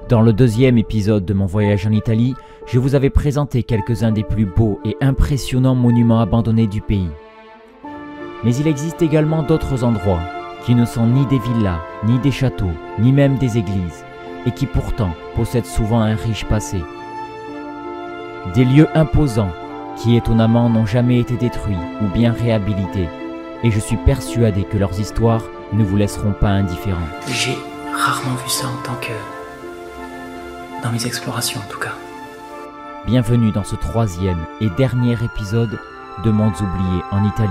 Dans le deuxième épisode de mon voyage en Italie, je vous avais présenté quelques-uns des plus beaux et impressionnants monuments abandonnés du pays. Mais il existe également d'autres endroits qui ne sont ni des villas, ni des châteaux, ni même des églises, et qui pourtant possèdent souvent un riche passé. Des lieux imposants qui étonnamment n'ont jamais été détruits ou bien réhabilités, et je suis persuadé que leurs histoires ne vous laisseront pas indifférents. J'ai rarement vu ça en tant que... dans mes explorations en tout cas. Bienvenue dans ce troisième et dernier épisode de Mondes oubliés en Italie.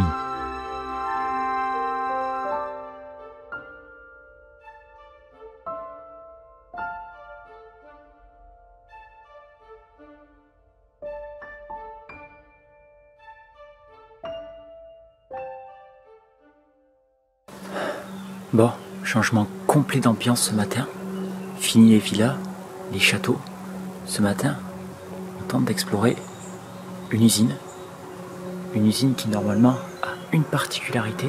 Bon, changement complet d'ambiance ce matin. Fini les villas, les châteaux. Ce matin, on tente d'explorer une usine. Une usine qui normalement a une particularité.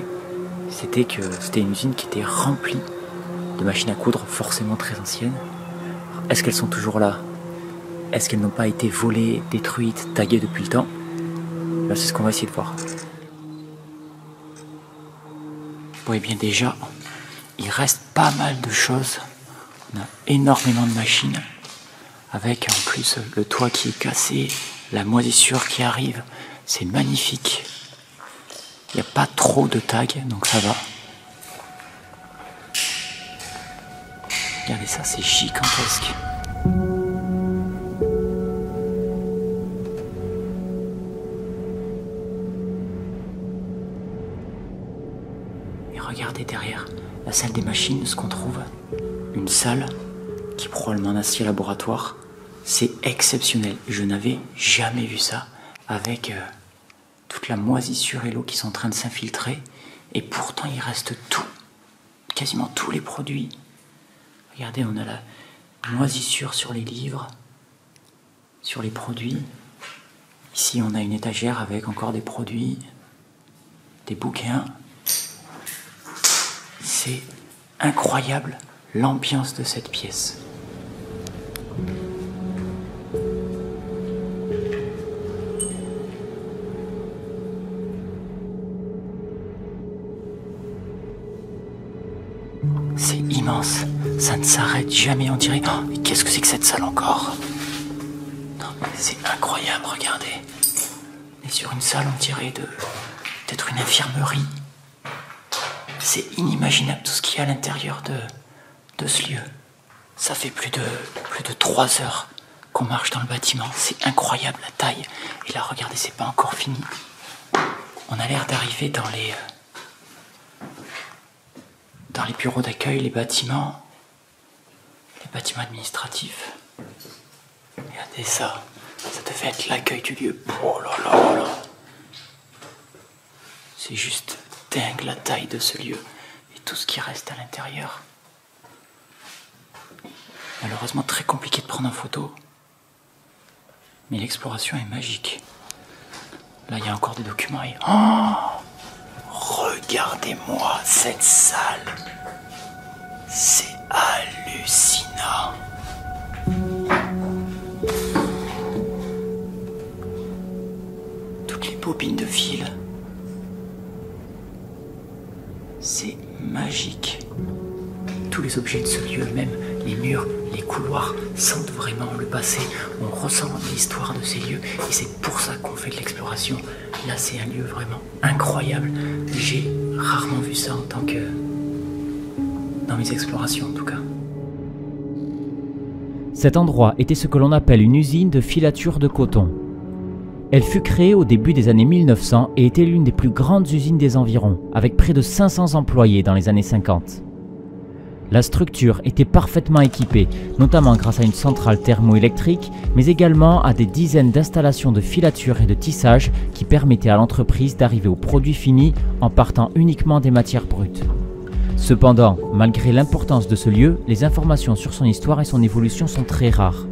C'était une usine qui était remplie de machines à coudre forcément très anciennes. Est-ce qu'elles sont toujours là? Est-ce qu'elles n'ont pas été volées, détruites, taguées depuis le temps? Là, c'est ce qu'on va essayer de voir. Bon, et bien déjà, il reste pas mal de choses. On a énormément de machines, avec en plus le toit qui est cassé, la moisissure qui arrive. C'est magnifique. Il n'y a pas trop de tags, donc ça va. Regardez ça, c'est gigantesque. Et regardez derrière la salle des machines, ce qu'on trouve. Une salle qui est probablement un ancien laboratoire. C'est exceptionnel. Je n'avais jamais vu ça avec toute la moisissure et l'eau qui sont en train de s'infiltrer. Et pourtant, il reste tout. Quasiment tous les produits. Regardez, on a la moisissure sur les livres, sur les produits. Ici, on a une étagère avec encore des produits, des bouquins. C'est incroyable l'ambiance de cette pièce. C'est immense, ça ne s'arrête jamais, on dirait. Oh, mais qu'est-ce que c'est que cette salle encore? Non, mais c'est incroyable, regardez. On est sur une salle, on dirait peut-être une infirmerie. C'est inimaginable tout ce qu'il y a à l'intérieur de ce lieu. Ça fait plus de 3 heures qu'on marche dans le bâtiment. C'est incroyable la taille. Et là, regardez, c'est pas encore fini. On a l'air d'arriver dans les bureaux d'accueil, les bâtiments administratifs. Regardez ça. Ça devait être l'accueil du lieu. Oh là là là là. C'est juste dingue la taille de ce lieu et tout ce qui reste à l'intérieur. Malheureusement très compliqué de prendre en photo, mais l'exploration est magique. Là il y a encore des documents et... Oh, regardez-moi cette salle, c'est hallucinant. Toutes les bobines de fil. C'est magique. Tous les objets de ce lieu, même les murs, les couloirs, sentent vraiment le passé. On ressent l'histoire de ces lieux et c'est pour ça qu'on fait de l'exploration. Là, c'est un lieu vraiment incroyable. J'ai rarement vu ça en tant que... dans mes explorations en tout cas. Cet endroit était ce que l'on appelle une usine de filature de coton. Elle fut créée au début des années 1900 et était l'une des plus grandes usines des environs, avec près de 500 employés dans les années 50. La structure était parfaitement équipée, notamment grâce à une centrale thermoélectrique, mais également à des dizaines d'installations de filature et de tissage qui permettaient à l'entreprise d'arriver aux produits finis en partant uniquement des matières brutes. Cependant, malgré l'importance de ce lieu, les informations sur son histoire et son évolution sont très rares.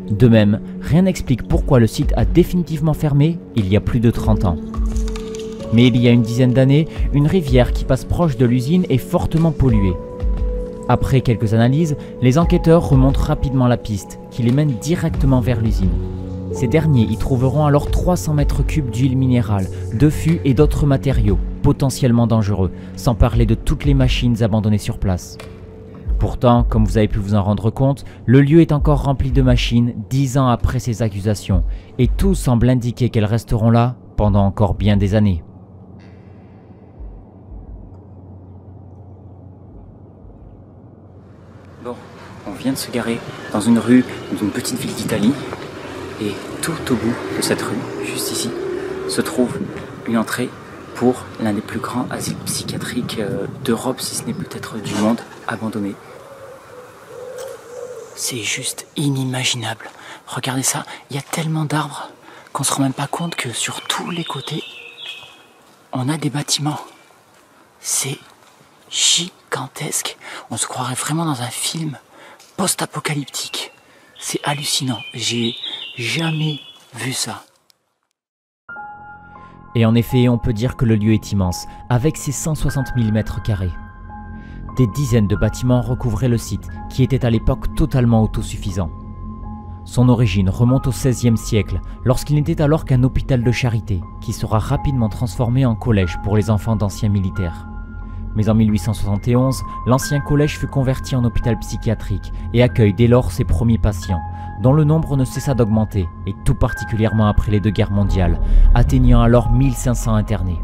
De même, rien n'explique pourquoi le site a définitivement fermé il y a plus de 30 ans. Mais il y a une dizaine d'années, une rivière qui passe proche de l'usine est fortement polluée. Après quelques analyses, les enquêteurs remontent rapidement la piste, qui les mène directement vers l'usine. Ces derniers y trouveront alors 300 mètres cubes d'huile minérale, de fûts et d'autres matériaux, potentiellement dangereux, sans parler de toutes les machines abandonnées sur place. Pourtant, comme vous avez pu vous en rendre compte, le lieu est encore rempli de machines 10 ans après ces accusations, et tout semble indiquer qu'elles resteront là pendant encore bien des années. Bon, on vient de se garer dans une rue d'une petite ville d'Italie, et tout au bout de cette rue, juste ici, se trouve une entrée pour l'un des plus grands asiles psychiatriques d'Europe, si ce n'est peut-être du monde, abandonné. C'est juste inimaginable. Regardez ça, il y a tellement d'arbres qu'on ne se rend même pas compte que sur tous les côtés, on a des bâtiments. C'est gigantesque. On se croirait vraiment dans un film post-apocalyptique. C'est hallucinant. J'ai jamais vu ça. Et en effet, on peut dire que le lieu est immense, avec ses 160 000 mètres carrés. Des dizaines de bâtiments recouvraient le site, qui était à l'époque totalement autosuffisant. Son origine remonte au XVIe siècle, lorsqu'il n'était alors qu'un hôpital de charité, qui sera rapidement transformé en collège pour les enfants d'anciens militaires. Mais en 1871, l'ancien collège fut converti en hôpital psychiatrique et accueille dès lors ses premiers patients, dont le nombre ne cessa d'augmenter, et tout particulièrement après les deux guerres mondiales, atteignant alors 1500 internés.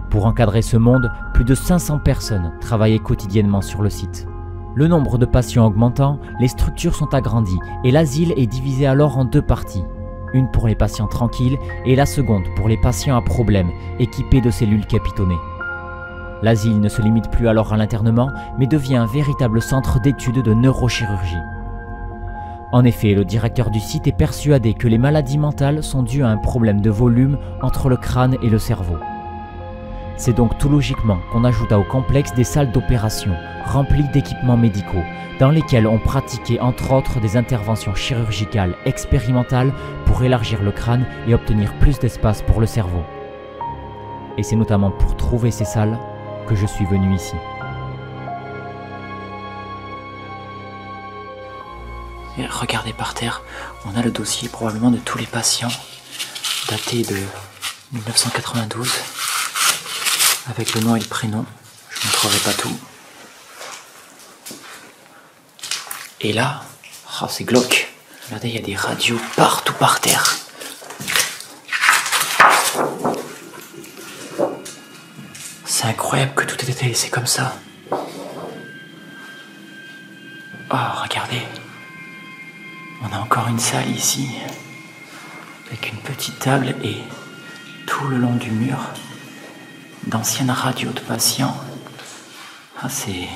Pour encadrer ce monde, plus de 500 personnes travaillaient quotidiennement sur le site. Le nombre de patients augmentant, les structures sont agrandies et l'asile est divisé alors en deux parties. Une pour les patients tranquilles et la seconde pour les patients à problème, équipés de cellules capitonnées. L'asile ne se limite plus alors à l'internement, mais devient un véritable centre d'études de neurochirurgie. En effet, le directeur du site est persuadé que les maladies mentales sont dues à un problème de volume entre le crâne et le cerveau. C'est donc tout logiquement qu'on ajouta au complexe des salles d'opération, remplies d'équipements médicaux, dans lesquels on pratiquait entre autres des interventions chirurgicales expérimentales pour élargir le crâne et obtenir plus d'espace pour le cerveau. Et c'est notamment pour trouver ces salles que je suis venu ici. Et regardez par terre, on a le dossier probablement de tous les patients, daté de 1992, avec le nom et le prénom. Je ne montrerai pas tout. Et là, oh, c'est glauque. Regardez, il y a des radios partout par terre. C'est incroyable que tout ait été laissé comme ça. Oh, regardez. On a encore une salle ici, avec une petite table et tout le long du mur, d'anciennes radios de patients. Ah, c'est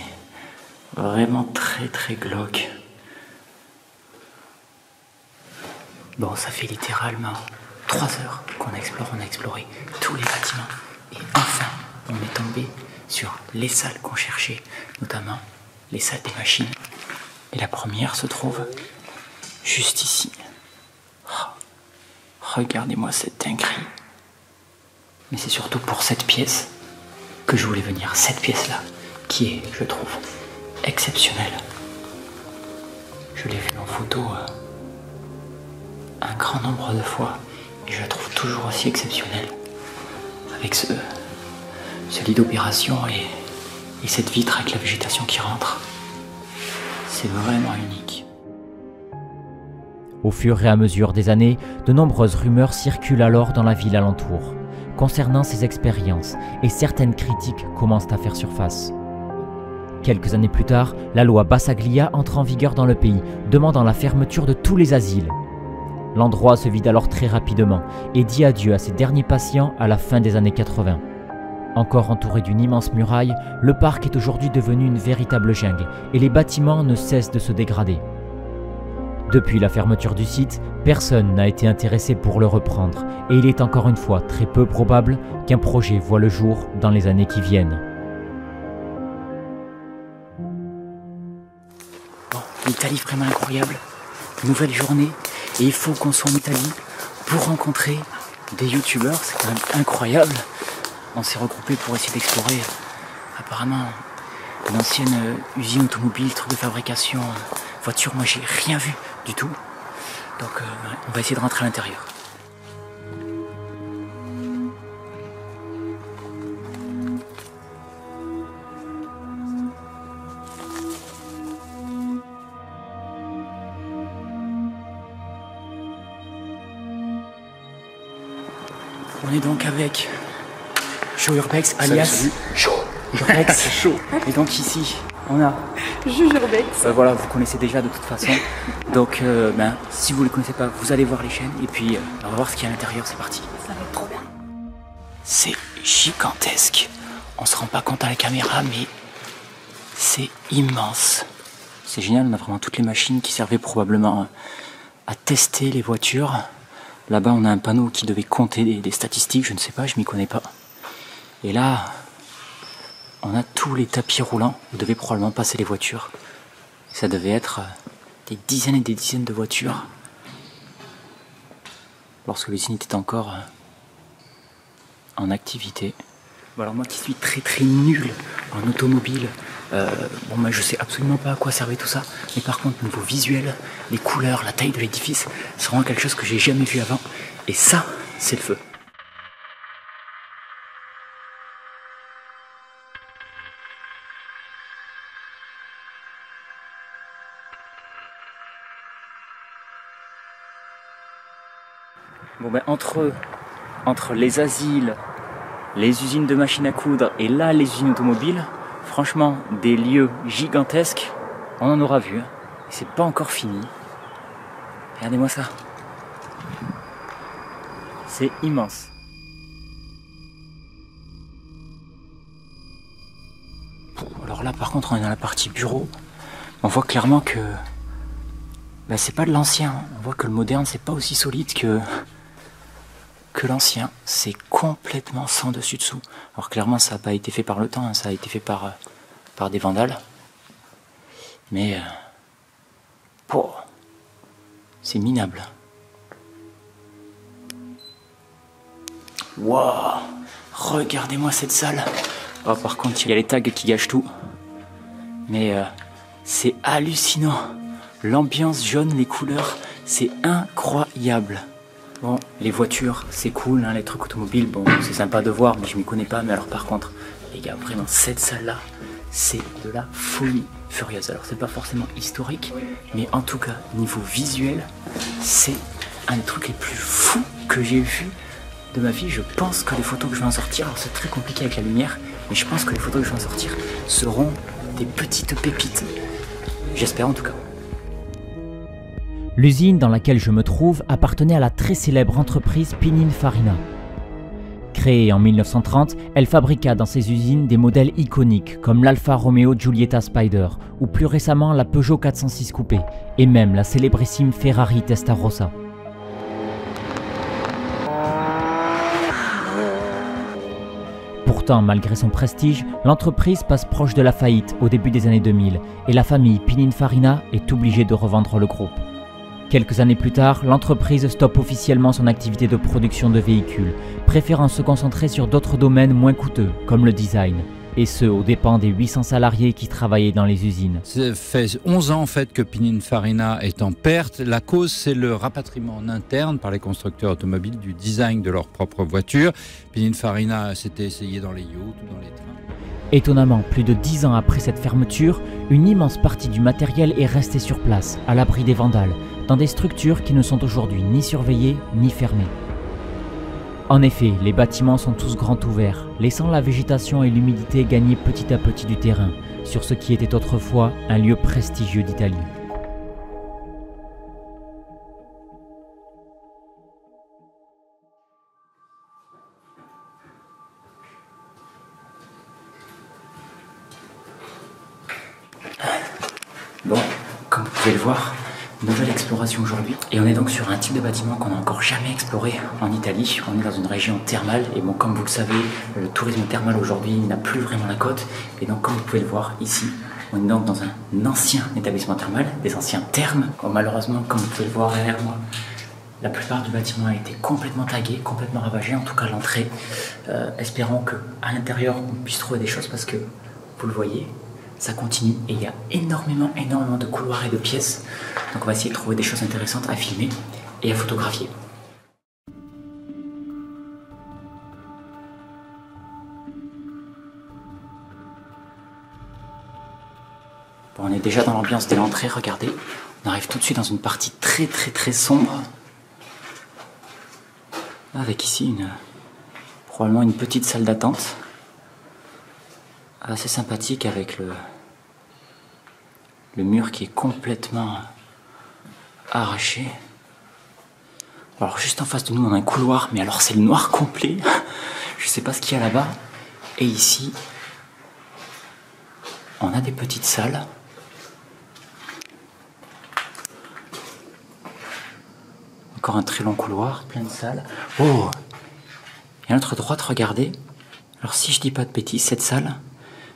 vraiment très très glauque. Bon, ça fait littéralement 3 heures qu'on explore, on a exploré tous les bâtiments. Et enfin, on est tombé sur les salles qu'on cherchait, notamment les salles des machines. Et la première se trouve juste ici. Oh, regardez-moi cette dinguerie. Mais c'est surtout pour cette pièce que je voulais venir. Cette pièce-là, qui est, je trouve, exceptionnelle. Je l'ai vue en photo un grand nombre de fois et je la trouve toujours aussi exceptionnelle. Avec ce lit d'opération et cette vitre avec la végétation qui rentre. C'est vraiment unique. Au fur et à mesure des années, de nombreuses rumeurs circulent alors dans la ville alentour, concernant ces expériences, et certaines critiques commencent à faire surface. Quelques années plus tard, la loi Bassaglia entre en vigueur dans le pays, demandant la fermeture de tous les asiles. L'endroit se vide alors très rapidement et dit adieu à ses derniers patients à la fin des années 80. Encore entouré d'une immense muraille, le parc est aujourd'hui devenu une véritable jungle et les bâtiments ne cessent de se dégrader. Depuis la fermeture du site, personne n'a été intéressé pour le reprendre et il est encore une fois très peu probable qu'un projet voie le jour dans les années qui viennent. Bon, l'Italie vraiment incroyable, nouvelle journée et il faut qu'on soit en Italie pour rencontrer des youtubeurs, c'est quand même incroyable. On s'est regroupés pour essayer d'explorer apparemment une ancienne usine automobile, truc de fabrication, voiture. Moi, j'ai rien vu du tout. Donc, on va essayer de rentrer à l'intérieur. On est donc avec Joe Urbex, alias Urbex. Chaud. Et donc ici, on a Juge Urbex. voilà, vous connaissez déjà de toute façon. Donc si vous ne les connaissez pas, vous allez voir les chaînes et puis on va voir ce qu'il y a à l'intérieur, c'est parti. Ça va être trop bien. C'est gigantesque. On se rend pas compte à la caméra, mais c'est immense. C'est génial, on a vraiment toutes les machines qui servaient probablement à tester les voitures. Là-bas, on a un panneau qui devait compter des statistiques, je ne sais pas, je m'y connais pas. Et là, on a tous les tapis roulants où devaient probablement passer les voitures. Ça devait être des dizaines et des dizaines de voitures lorsque l'usine était encore en activité. Bon, alors moi qui suis très très nul en automobile, moi je sais absolument pas à quoi servait tout ça, mais par contre niveau visuel, les couleurs, la taille de l'édifice, c'est vraiment quelque chose que j'ai jamais vu avant, et ça, c'est le feu. Bon ben entre les asiles, les usines de machines à coudre et là les usines automobiles, franchement des lieux gigantesques, on en aura vu. C'est pas encore fini. Regardez-moi ça. C'est immense. Alors là par contre on est dans la partie bureau. On voit clairement que c'est pas de l'ancien. On voit que le moderne c'est pas aussi solide que l'ancien, c'est complètement sans dessus dessous. Alors clairement ça n'a pas été fait par le temps, hein, ça a été fait par des vandales. Mais c'est minable. Waouh, regardez-moi cette salle. Oh, par contre il y a les tags qui gâchent tout. Mais c'est hallucinant. L'ambiance jaune, les couleurs, c'est incroyable. Bon, les voitures, c'est cool, hein, les trucs automobiles, bon, c'est sympa de voir, mais je m'y connais pas. Mais alors par contre, les gars, vraiment, cette salle-là, c'est de la folie furieuse. Alors c'est pas forcément historique, mais en tout cas, niveau visuel, c'est un des trucs les plus fous que j'ai vu de ma vie. Je pense que les photos que je vais en sortir, alors c'est très compliqué avec la lumière, mais je pense que les photos que je vais en sortir seront des petites pépites. J'espère en tout cas. L'usine dans laquelle je me trouve appartenait à la très célèbre entreprise Pininfarina. Créée en 1930, elle fabriqua dans ses usines des modèles iconiques comme l'Alfa Romeo Giulietta Spider ou plus récemment la Peugeot 406 Coupé et même la célébrissime Ferrari Testarossa. Pourtant, malgré son prestige, l'entreprise passe proche de la faillite au début des années 2000 et la famille Pininfarina est obligée de revendre le groupe. Quelques années plus tard, l'entreprise stoppe officiellement son activité de production de véhicules, préférant se concentrer sur d'autres domaines moins coûteux, comme le design, et ce, aux dépens des 800 salariés qui travaillaient dans les usines. Ça fait 11 ans en fait que Pininfarina est en perte. La cause, c'est le rapatriement en interne par les constructeurs automobiles du design de leurs propres voitures. Pininfarina s'était essayé dans les yachts ou dans les trains. Étonnamment, plus de 10 ans après cette fermeture, une immense partie du matériel est restée sur place, à l'abri des vandales, dans des structures qui ne sont aujourd'hui ni surveillées ni fermées. En effet, les bâtiments sont tous grands ouverts, laissant la végétation et l'humidité gagner petit à petit du terrain, sur ce qui était autrefois un lieu prestigieux d'Italie. Bon, comme vous pouvez le voir, nouvelle exploration aujourd'hui. Et on est donc sur un type de bâtiment qu'on n'a encore jamais exploré en Italie. On est dans une région thermale. Et bon, comme vous le savez, le tourisme thermal aujourd'hui n'a plus vraiment la cote. Et donc, comme vous pouvez le voir ici, on est donc dans un ancien établissement thermal, des anciens thermes. Bon, malheureusement, comme vous pouvez le voir derrière moi, la plupart du bâtiment a été complètement tagué, complètement ravagé. En tout cas, l'entrée. Espérons qu'à l'intérieur, on puisse trouver des choses parce que, vous le voyez, ça continue et il y a énormément de couloirs et de pièces. Donc on va essayer de trouver des choses intéressantes à filmer et à photographier. Bon, on est déjà dans l'ambiance dès l'entrée, regardez. On arrive tout de suite dans une partie très sombre. Avec ici probablement une petite salle d'attente. Assez sympathique avec le mur qui est complètement arraché. Alors juste en face de nous on a un couloir, mais alors c'est le noir complet. Je sais pas ce qu'il y a là-bas. Et ici, on a des petites salles. Encore un très long couloir, plein de salles. Oh! Et à notre droite, regardez. Alors si je dis pas de bêtises, cette salle,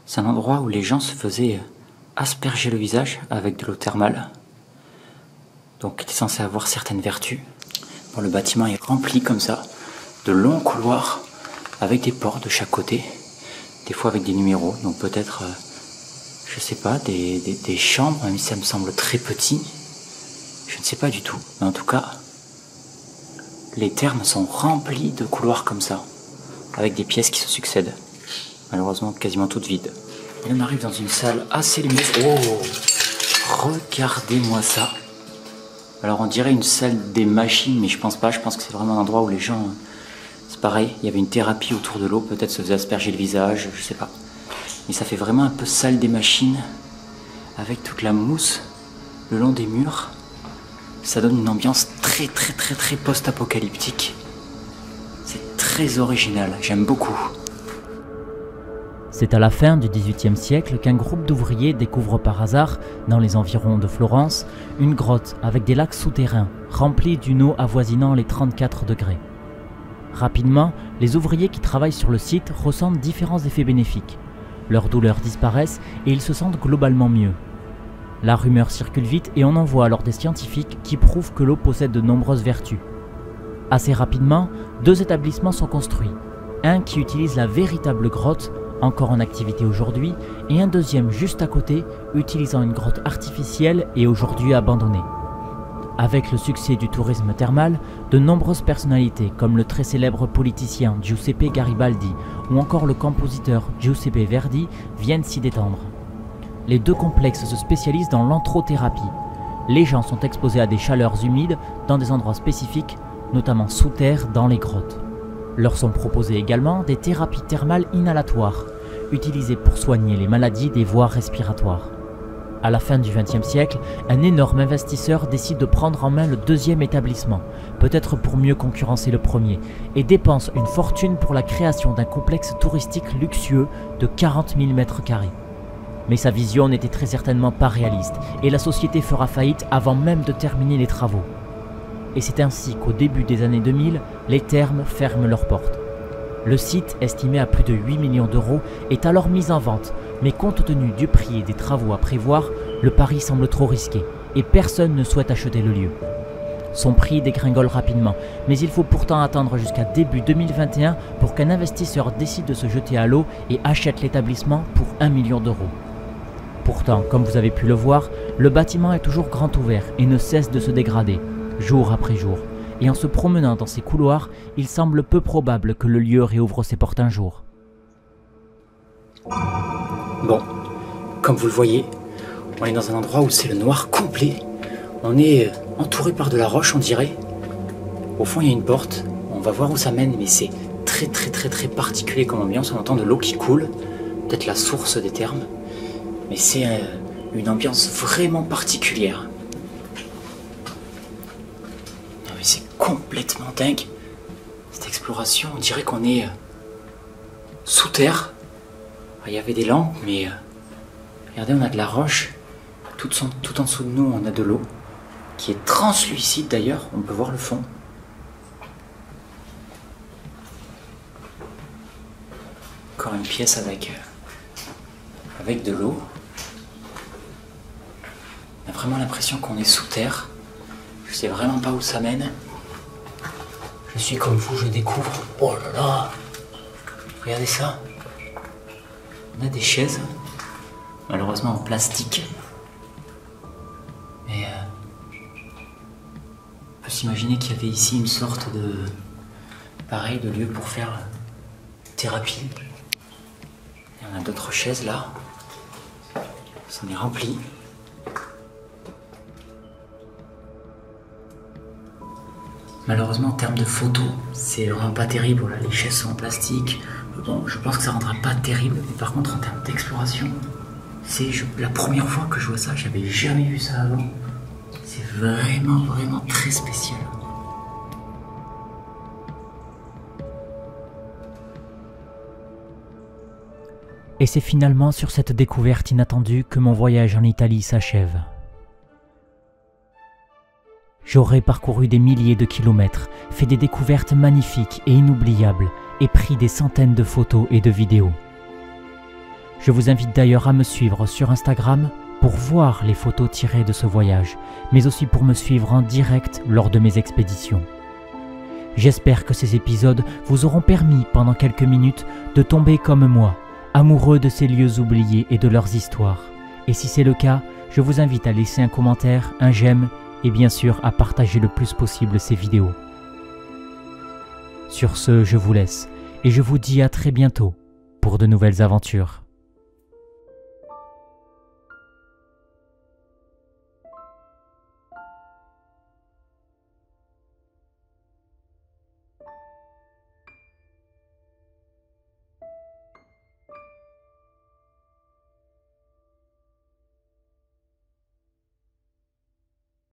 c'est un endroit où les gens se faisaient asperger le visage avec de l'eau thermale. Donc il était censé avoir certaines vertus. Bon, le bâtiment est rempli comme ça, de longs couloirs avec des portes de chaque côté. Des fois avec des numéros, donc peut-être, je sais pas, des chambres, même si ça me semble très petit. Je ne sais pas du tout, mais en tout cas... Les thermes sont remplis de couloirs comme ça, avec des pièces qui se succèdent. Malheureusement, quasiment toutes vides. Et on arrive dans une salle assez lumineuse. Oh! Regardez-moi ça! Alors on dirait une salle des machines, mais je pense pas. Je pense que c'est vraiment un endroit où les gens... C'est pareil, il y avait une thérapie autour de l'eau. Peut-être se faisaient asperger le visage, je sais pas. Mais ça fait vraiment un peu salle des machines, avec toute la mousse le long des murs. Ça donne une ambiance très post-apocalyptique. C'est très original, j'aime beaucoup. C'est à la fin du XVIIIe siècle qu'un groupe d'ouvriers découvre par hasard, dans les environs de Florence, une grotte avec des lacs souterrains, remplis d'une eau avoisinant les 34 degrés. Rapidement, les ouvriers qui travaillent sur le site ressentent différents effets bénéfiques. Leurs douleurs disparaissent et ils se sentent globalement mieux. La rumeur circule vite et on envoie alors des scientifiques qui prouvent que l'eau possède de nombreuses vertus. Assez rapidement, 2 établissements sont construits. Un qui utilise la véritable grotte, encore en activité aujourd'hui, et un deuxième juste à côté, utilisant une grotte artificielle et aujourd'hui abandonnée. Avec le succès du tourisme thermal, de nombreuses personnalités comme le très célèbre politicien Giuseppe Garibaldi ou encore le compositeur Giuseppe Verdi viennent s'y détendre. Les 2 complexes se spécialisent dans l'anthrothérapie. Les gens sont exposés à des chaleurs humides dans des endroits spécifiques, notamment sous terre dans les grottes. Leur sont proposées également des thérapies thermales inhalatoires, utilisées pour soigner les maladies des voies respiratoires. À la fin du XXe siècle, un énorme investisseur décide de prendre en main le 2e établissement, peut-être pour mieux concurrencer le premier, et dépense une fortune pour la création d'un complexe touristique luxueux de 40 000 m². Mais sa vision n'était très certainement pas réaliste, et la société fera faillite avant même de terminer les travaux. Et c'est ainsi qu'au début des années 2000, les thermes ferment leurs portes. Le site, estimé à plus de 8 millions d'euros, est alors mis en vente, mais compte tenu du prix et des travaux à prévoir, le pari semble trop risqué, et personne ne souhaite acheter le lieu. Son prix dégringole rapidement, mais il faut pourtant attendre jusqu'à début 2021 pour qu'un investisseur décide de se jeter à l'eau et achète l'établissement pour 1 million d'euros. Pourtant, comme vous avez pu le voir, le bâtiment est toujours grand ouvert et ne cesse de se dégrader, jour après jour. Et en se promenant dans ces couloirs, il semble peu probable que le lieu réouvre ses portes un jour. Bon, comme vous le voyez, on est dans un endroit où c'est le noir complet. On est entouré par de la roche, on dirait. Au fond, il y a une porte. On va voir où ça mène, mais c'est très particulier comme ambiance. On entend de l'eau qui coule, peut-être la source des thermes. Mais c'est une ambiance vraiment particulière. Non mais c'est complètement dingue. Cette exploration, on dirait qu'on est sous terre. Il y avait des lampes, mais regardez, on a de la roche. Tout en dessous de nous, on a de l'eau, qui est translucide d'ailleurs, on peut voir le fond. Encore une pièce avec de l'eau. On a vraiment l'impression qu'on est sous terre. Je sais vraiment pas où ça mène. Je suis comme vous, je découvre. Oh là là! Regardez ça. On a des chaises. malheureusement en plastique. Mais on peut s'imaginer qu'il y avait ici une sorte de... pareil, de lieu pour faire thérapie. Et on a d'autres chaises là. Ça en est rempli. Malheureusement, en termes de photos, c'est vraiment pas terrible. Voilà, les chaises sont en plastique. Bon, je pense que ça rendra pas terrible. Mais par contre, en termes d'exploration, c'est la première fois que je vois ça. J'avais jamais vu ça avant. C'est vraiment, vraiment très spécial. Et c'est finalement sur cette découverte inattendue que mon voyage en Italie s'achève. J'aurais parcouru des milliers de kilomètres, fait des découvertes magnifiques et inoubliables et pris des centaines de photos et de vidéos. Je vous invite d'ailleurs à me suivre sur Instagram pour voir les photos tirées de ce voyage, mais aussi pour me suivre en direct lors de mes expéditions. J'espère que ces épisodes vous auront permis pendant quelques minutes de tomber comme moi, amoureux de ces lieux oubliés et de leurs histoires. Et si c'est le cas, je vous invite à laisser un commentaire, un j'aime et bien sûr à partager le plus possible ces vidéos. Sur ce, je vous laisse et je vous dis à très bientôt pour de nouvelles aventures.